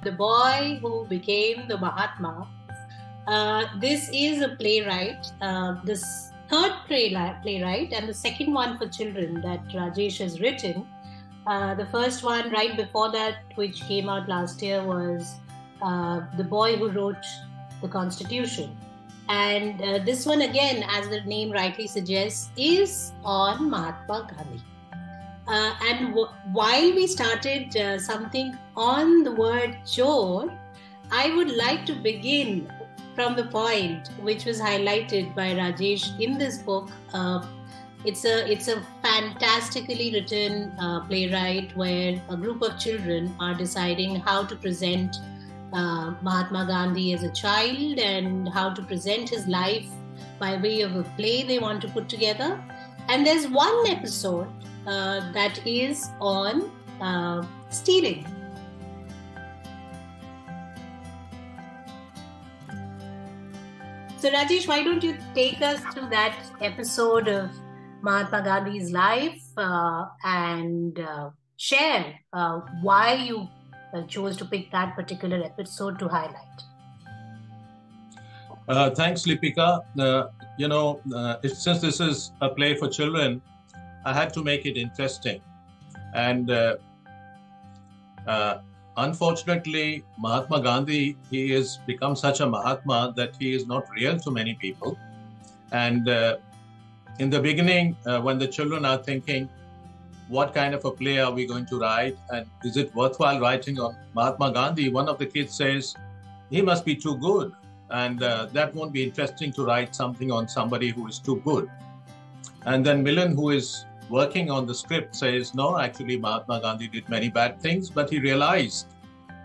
The boy who became the Mahatma. This is a playwright, this third playwright, and the second one for children that Rajesh has written. The first one, right before that, which came out last year, was The Boy Who Wrote the Constitution. And this one, again, as the name rightly suggests, is on Mahatma Gandhi. And while we started something on the word chore, I would like to begin from the point which was highlighted by Rajesh in this book. It's a fantastically written playwright where a group of children are deciding how to present Mahatma Gandhi as a child and how to present his life by way of a play they want to put together. And there's one episode that is on stealing. So Rajesh, why don't you take us through that episode of Mahatma Gandhi's life and share why you chose to pick that particular episode to highlight. Thanks, Lipika. Since this is a play for children, I had to make it interesting. And unfortunately, Mahatma Gandhi, he has become such a Mahatma that he is not real to many people. And in the beginning, when the children are thinking, what kind of a play are we going to write? And is it worthwhile writing on Mahatma Gandhi? One of the kids says, he must be too good. And that won't be interesting to write something on somebody who is too good. And then Milan, who is working on the script, says, no, actually Mahatma Gandhi did many bad things, but he realized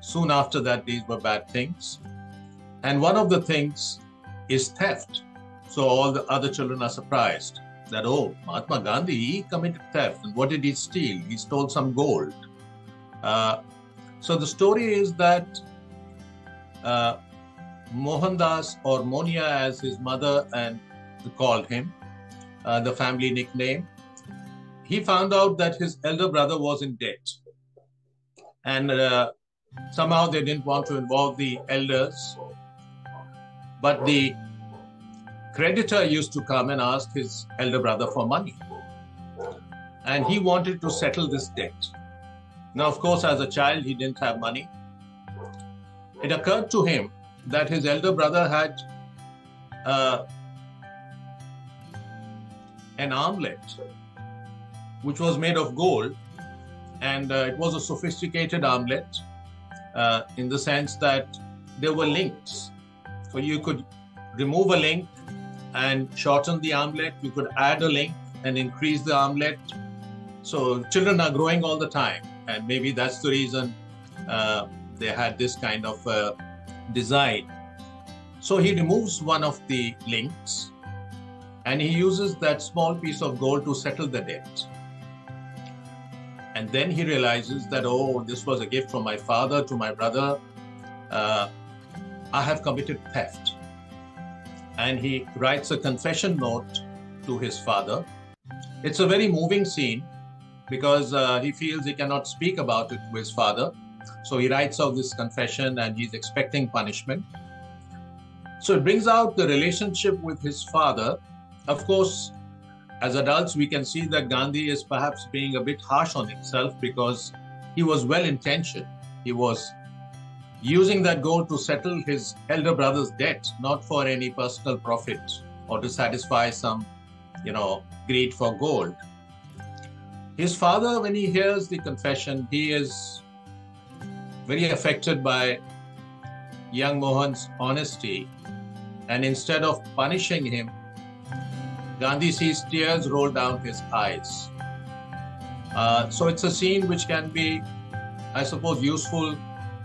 soon after that these were bad things. And one of the things is theft. So all the other children are surprised that, oh, Mahatma Gandhi, he committed theft. And what did he steal? He stole some gold. So the story is that Mohandas, or Monia as his mother and called him, the family nickname, he found out that his elder brother was in debt. And somehow they didn't want to involve the elders. But the creditor used to come and ask his elder brother for money. And he wanted to settle this debt. Now, of course, as a child, he didn't have money. It occurred to him that his elder brother had an armlet, which was made of gold, and it was a sophisticated armlet in the sense that there were links. So you could remove a link and shorten the armlet. You could add a link and increase the armlet. So children are growing all the time, and maybe that's the reason they had this kind of design. So he removes one of the links and he uses that small piece of gold to settle the debt. And then he realizes that, oh, this was a gift from my father to my brother. I have committed theft. And he writes a confession note to his father. It's a very moving scene because he feels he cannot speak about it to his father. So he writes out this confession and he's expecting punishment. So it brings out the relationship with his father. Of course, as adults, we can see that Gandhi is perhaps being a bit harsh on himself because he was well-intentioned. He was using that gold to settle his elder brother's debt, not for any personal profit or to satisfy some, greed for gold. His father, when he hears the confession, he is very affected by young Mohan's honesty. And instead of punishing him, Gandhi sees tears roll down his eyes. So it's a scene which can be, I suppose, useful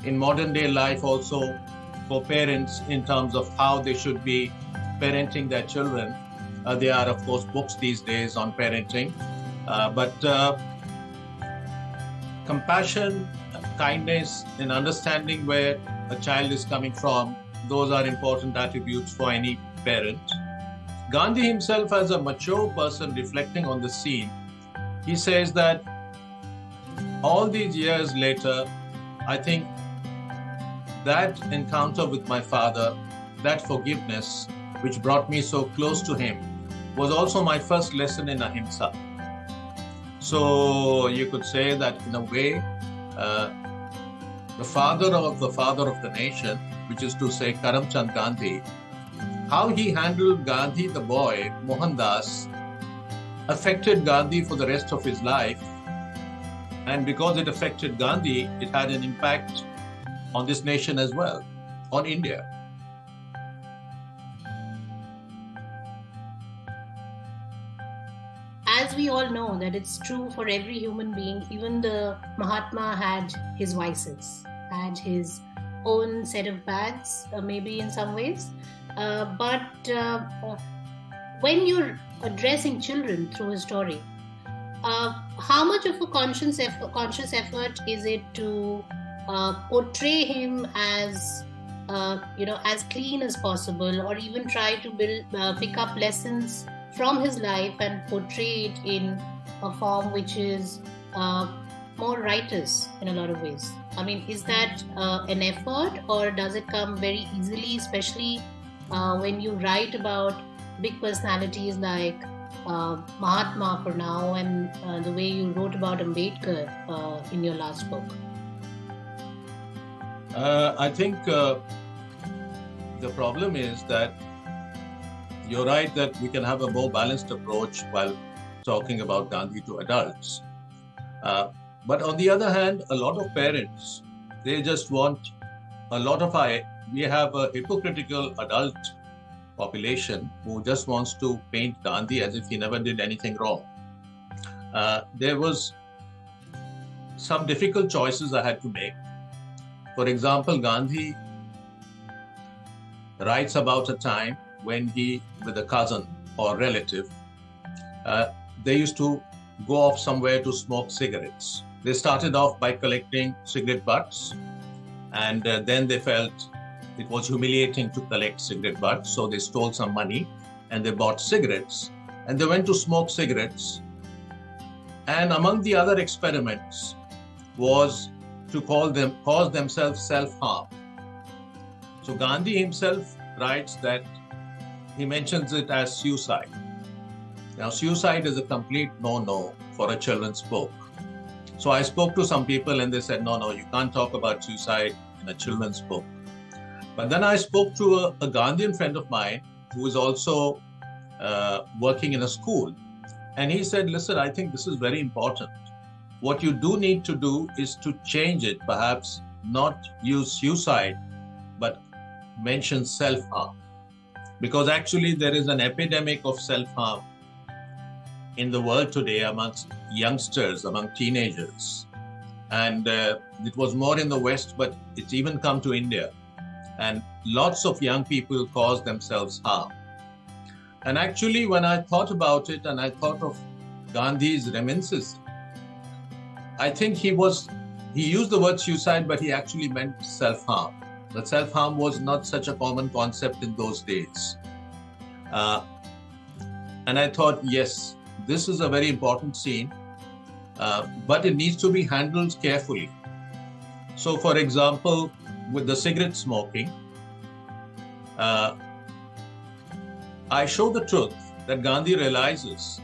in modern day life also for parents in terms of how they should be parenting their children. There are, of course, books these days on parenting. But compassion, kindness, and understanding where a child is coming from, those are important attributes for any parent. Gandhi himself, as a mature person reflecting on the scene, he says that all these years later, I think that encounter with my father, that forgiveness, which brought me so close to him, was also my first lesson in ahimsa. So you could say that in a way, the father of the nation, which is to say Karamchand Gandhi, how he handled Gandhi the boy, Mohandas, affected Gandhi for the rest of his life. And because it affected Gandhi, it had an impact on this nation as well, on India. As we all know that it's true for every human being, even the Mahatma had his vices, had his own set of bads, maybe in some ways. But when you're addressing children through a story, how much of a conscious effort is it to portray him as as clean as possible, or even try to pick up lessons from his life and portray it in a form which is more righteous in a lot of ways? I mean, is that an effort, or does it come very easily, especially when you write about big personalities like Mahatma for now, and the way you wrote about Ambedkar in your last book? I think the problem is that you're right that we can have a more balanced approach while talking about Gandhi to adults. But on the other hand, a lot of parents, they just want we have a hypocritical adult population who just wants to paint Gandhi as if he never did anything wrong. There was some difficult choices I had to make. For example, Gandhi writes about a time when he, with a cousin or relative, they used to go off somewhere to smoke cigarettes. They started off by collecting cigarette butts, and then they felt it was humiliating to collect cigarette butts, so they stole some money and they bought cigarettes, and they went to smoke cigarettes. And among the other experiments was to cause themselves self-harm. So Gandhi himself writes that he mentions it as suicide. Now, suicide is a complete no-no for a children's book. So I spoke to some people and they said, no, you can't talk about suicide in a children's book. But then I spoke to a Gandhian friend of mine who is also working in a school. And he said, listen, I think this is very important. What you do need to do is to change it, perhaps not use suicide, but mention self-harm. Because actually there is an epidemic of self-harm in the world today amongst youngsters, among teenagers. And it was more in the West, but it's even come to India. And lots of young people cause themselves harm. And actually, when I thought about it and I thought of Gandhi's reminiscences, I think he used the word suicide, but he actually meant self-harm. But self-harm was not such a common concept in those days. And I thought, yes, this is a very important scene, but it needs to be handled carefully. So, for example, with the cigarette smoking, I show the truth that Gandhi realizes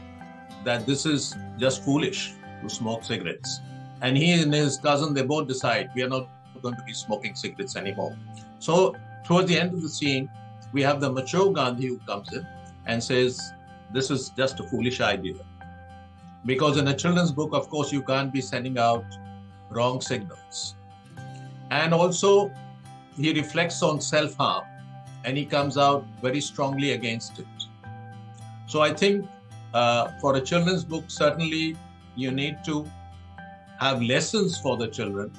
that this is just foolish to smoke cigarettes. And he and his cousin, they both decide we are not going to be smoking cigarettes anymore. So towards the end of the scene, we have the mature Gandhi who comes in and says, this is just a foolish idea. Because in a children's book, of course, you can't be sending out wrong signals. And also, he reflects on self-harm and he comes out very strongly against it. So I think for a children's book, certainly you need to have lessons for the children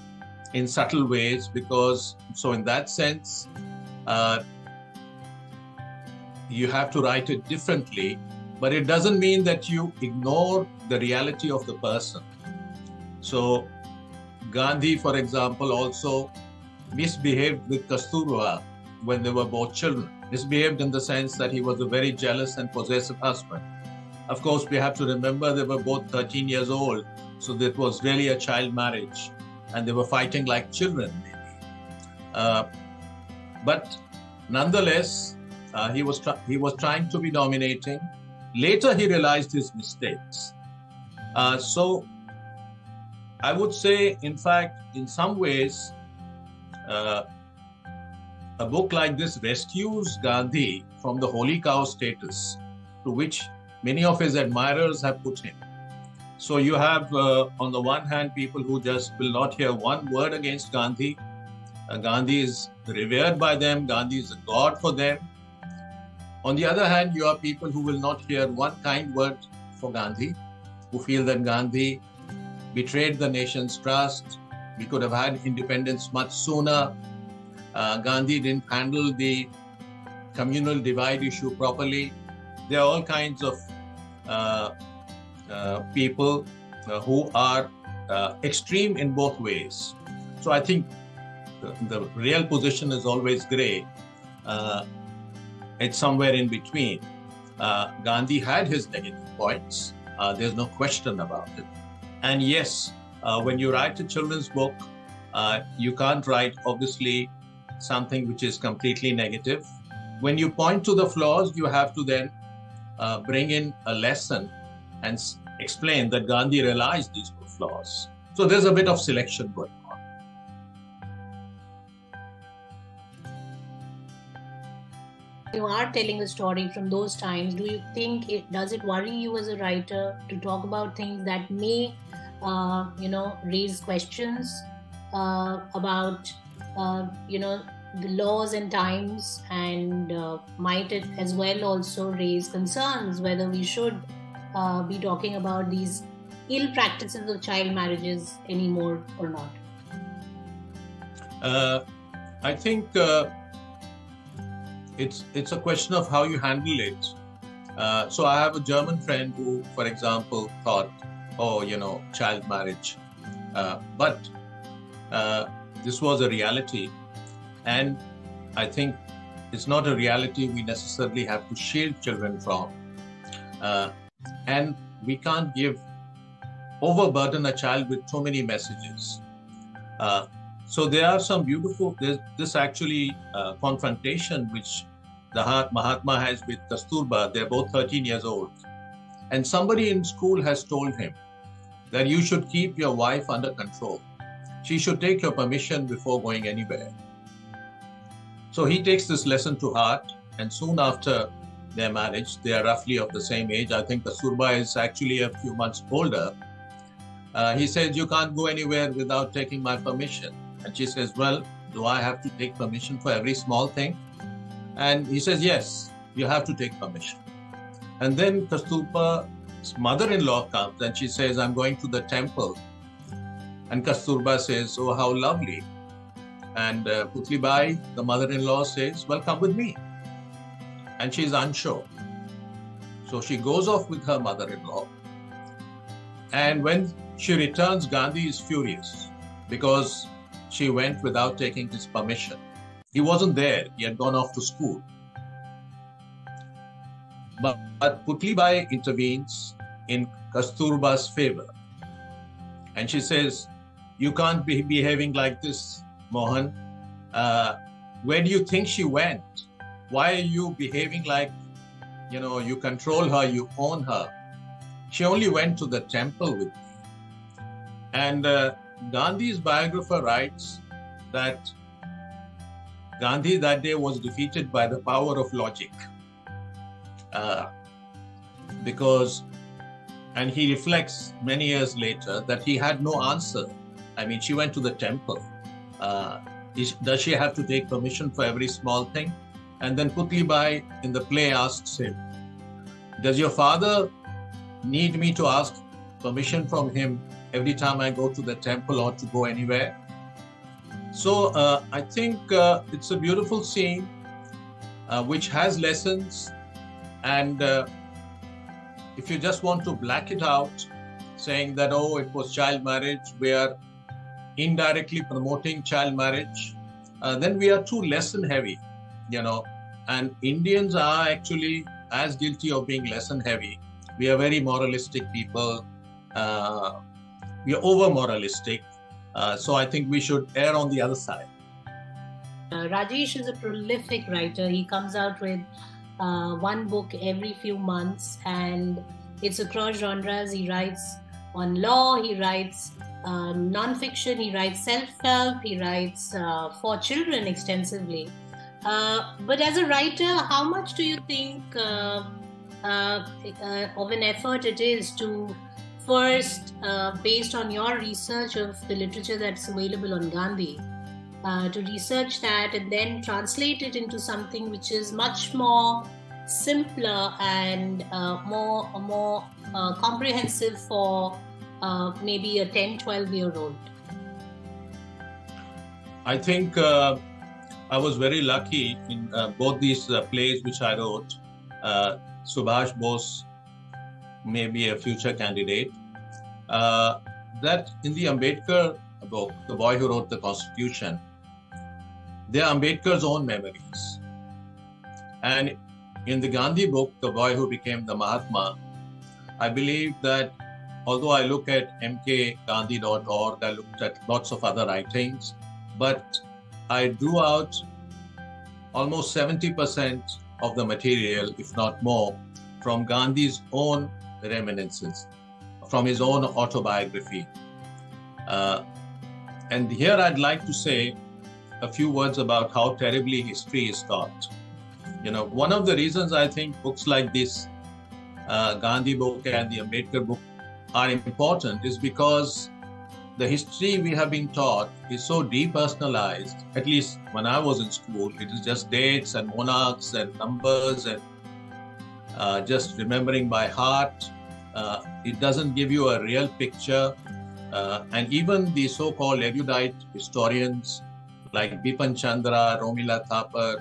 in subtle ways, because so in that sense, you have to write it differently, but it doesn't mean that you ignore the reality of the person. So Gandhi, for example, also misbehaved with Kasturba when they were both children. Misbehaved in the sense that he was a very jealous and possessive husband. Of course, we have to remember they were both 13 years old, so that was really a child marriage, and they were fighting like children, maybe. Uh, but nonetheless, he was trying to be dominating. Later, he realized his mistakes. So I would say, in fact, in some ways, a book like this rescues Gandhi from the holy cow status to which many of his admirers have put him. So you have, on the one hand, people who just will not hear one word against Gandhi. Gandhi is revered by them. Gandhi is a god for them. On the other hand, you have people who will not hear one kind word for Gandhi, who feel that Gandhi betrayed the nation's trust. We could have had independence much sooner. Gandhi didn't handle the communal divide issue properly. There are all kinds of people who are extreme in both ways. So I think the real position is always gray. It's somewhere in between. Gandhi had his negative points. There's no question about it. And yes, when you write a children's book, you can't write, obviously, something which is completely negative. When you point to the flaws, you have to then bring in a lesson and explain that Gandhi realized these were flaws. So there's a bit of selection going on. You are telling a story from those times. Do you think does it worry you as a writer to talk about things that may, raise questions about, the laws and times, and might it as well also raise concerns whether we should be talking about these ill practices of child marriages anymore or not? I think it's a question of how you handle it. So I have a German friend who, for example, thought, child marriage. But this was a reality. And I think it's not a reality we necessarily have to shield children from. And we can't overburden a child with too many messages. So there are some this actually confrontation which the Mahatma has with Kasturba. They're both 13 years old. And somebody in school has told him that you should keep your wife under control. She should take your permission before going anywhere. So he takes this lesson to heart, and soon after their marriage, they are roughly of the same age. I think Kasturba is actually a few months older. He says, you can't go anywhere without taking my permission. And she says, well, do I have to take permission for every small thing? And he says, yes, you have to take permission. And then Kasturba's mother-in-law comes and she says, I'm going to the temple. And Kasturba says, oh, how lovely. And Putlibai, the mother-in-law, says, well, come with me. And she's unsure. So she goes off with her mother-in-law. And when she returns, Gandhi is furious because she went without taking his permission. He wasn't there. He had gone off to school. But Putlibai intervenes in Kasturba's favor. And she says, you can't be behaving like this, Mohan. Where do you think she went? Why are you behaving like, you control her, you own her? She only went to the temple with me. And Gandhi's biographer writes that Gandhi that day was defeated by the power of logic. And he reflects many years later that he had no answer. I mean, she went to the temple. Does she have to take permission for every small thing? And then Putlibai in the play asks him, does your father need me to ask permission from him every time I go to the temple or to go anywhere? So I think it's a beautiful scene which has lessons. And if you just want to black it out, saying that, oh, it was child marriage, we are indirectly promoting child marriage, then we are too lesson heavy, and Indians are actually as guilty of being lesson heavy. We are very moralistic people. We are over moralistic. So I think we should err on the other side. Rajesh is a prolific writer. He comes out with one book every few months, and it's across genres. He writes on law, he writes non-fiction, he writes self-help, he writes for children extensively. But as a writer, how much do you think of an effort it is to first, based on your research of the literature that's available on Gandhi, to research that and then translate it into something which is much more simpler and more comprehensive for maybe a 10, 12-year-old? I think I was very lucky in both these plays which I wrote. Subhash Bose may be a future candidate. That in the Ambedkar book, The Boy Who Wrote the Constitution, they are Ambedkar's own memories. And in the Gandhi book, The Boy Who Became the Mahatma, I believe that although I look at mkgandhi.org, I looked at lots of other writings, but I drew out almost 70% of the material, if not more, from Gandhi's own reminiscences, from his own autobiography. And here I'd like to say a few words about how terribly history is taught. One of the reasons I think books like this, Gandhi book and the Ambedkar book, are important is because the history we have been taught is so depersonalized. At least when I was in school, it is just dates and monarchs and numbers and just remembering by heart. It doesn't give you a real picture. And even the so-called erudite historians like Bipan Chandra, Romila Thapar,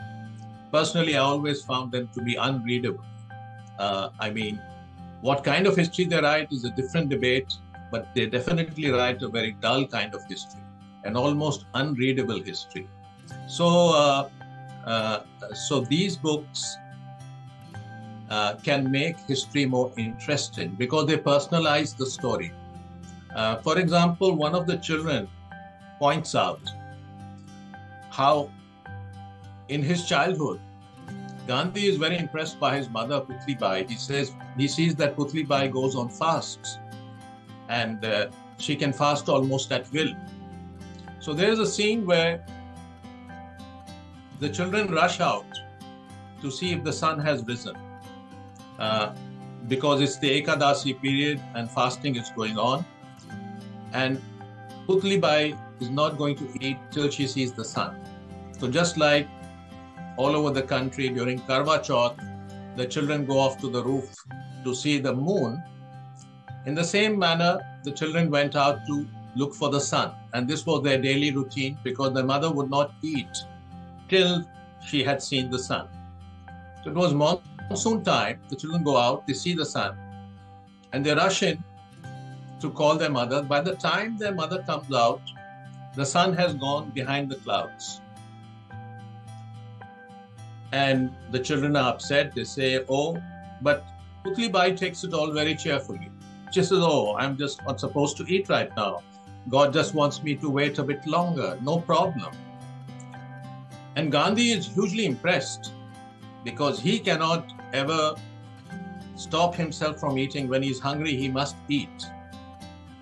personally, I always found them to be unreadable. I mean, what kind of history they write is a different debate, but they definitely write a very dull kind of history, an almost unreadable history. So these books can make history more interesting because they personalize the story. For example, one of the children points out how in his childhood, Gandhi is very impressed by his mother, Putli Bai. He sees that Putli Bai goes on fasts and she can fast almost at will. So there is a scene where the children rush out to see if the sun has risen because it's the Ekadasi period and fasting is going on. And Putli Bai is not going to eat till she sees the sun. So just like all over the country during Karwa Chauth, the children go off to the roof to see the moon. In the same manner, the children went out to look for the sun. And this was their daily routine because their mother would not eat till she had seen the sun. So it was monsoon time. The children go out, they see the sun, and they rush in to call their mother. By the time their mother comes out, the sun has gone behind the clouds. And the children are upset. They say, oh, but Putli Bai takes it all very cheerfully. She says, oh, I'm just not supposed to eat right now. God just wants me to wait a bit longer. No problem. And Gandhi is hugely impressed because he cannot ever stop himself from eating. When he's hungry, he must eat.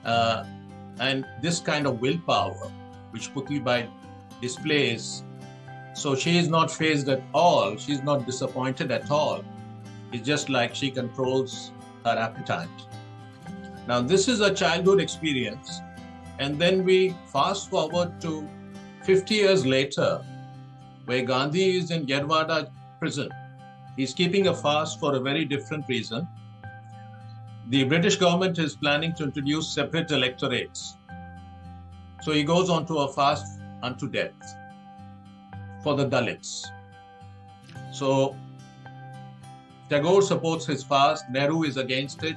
And this kind of willpower, which Putli Bai displays, so she is not fazed at all. She's not disappointed at all. It's just like she controls her appetite. Now, this is a childhood experience. And then we fast forward to 50 years later, where Gandhi is in Yerwada prison. He's keeping a fast for a very different reason. The British government is planning to introduce separate electorates. So he goes on to a fast unto death for the Dalits. So Tagore supports his fast, Nehru is against it,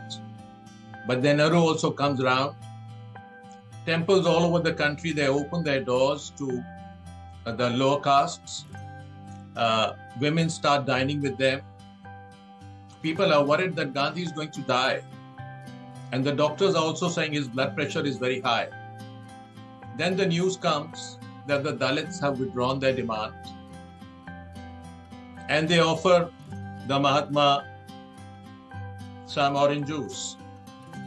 but then Nehru also comes around. Temples all over the country, they open their doors to the lower castes. Women start dining with them. People are worried that Gandhi is going to die. And the doctors are also saying his blood pressure is very high. Then the news comes that the Dalits have withdrawn their demand, and they offer the Mahatma some orange juice.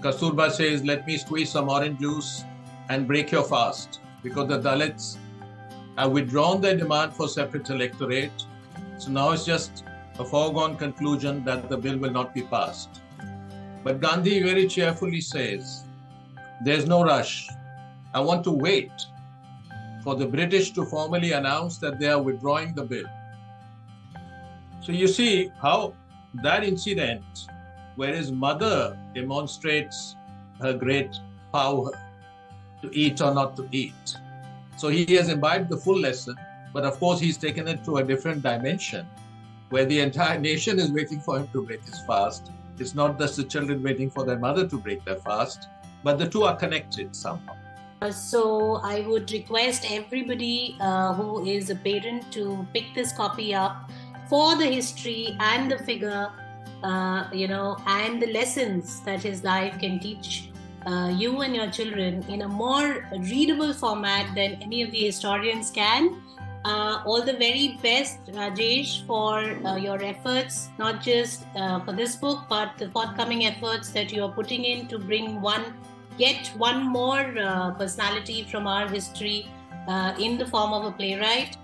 Kasturba says, let me squeeze some orange juice and break your fast, because the Dalits have withdrawn their demand for separate electorate. So now it's just a foregone conclusion that the bill will not be passed. But Gandhi very cheerfully says, there's no rush. I want to wait for the British to formally announce that they are withdrawing the bill. So you see how that incident, where his mother demonstrates her great power to eat or not to eat. So he has imbibed the full lesson, but of course he's taken it to a different dimension, where the entire nation is waiting for him to break his fast. It's not just the children waiting for their mother to break their fast, but the two are connected somehow. So I would request everybody who is a parent to pick this copy up for the history and the figure, and the lessons that his life can teach you and your children in a more readable format than any of the historians can. All the very best, Rajesh, for your efforts, not just for this book, but the forthcoming efforts that you are putting in to bring yet one more personality from our history in the form of a playwright.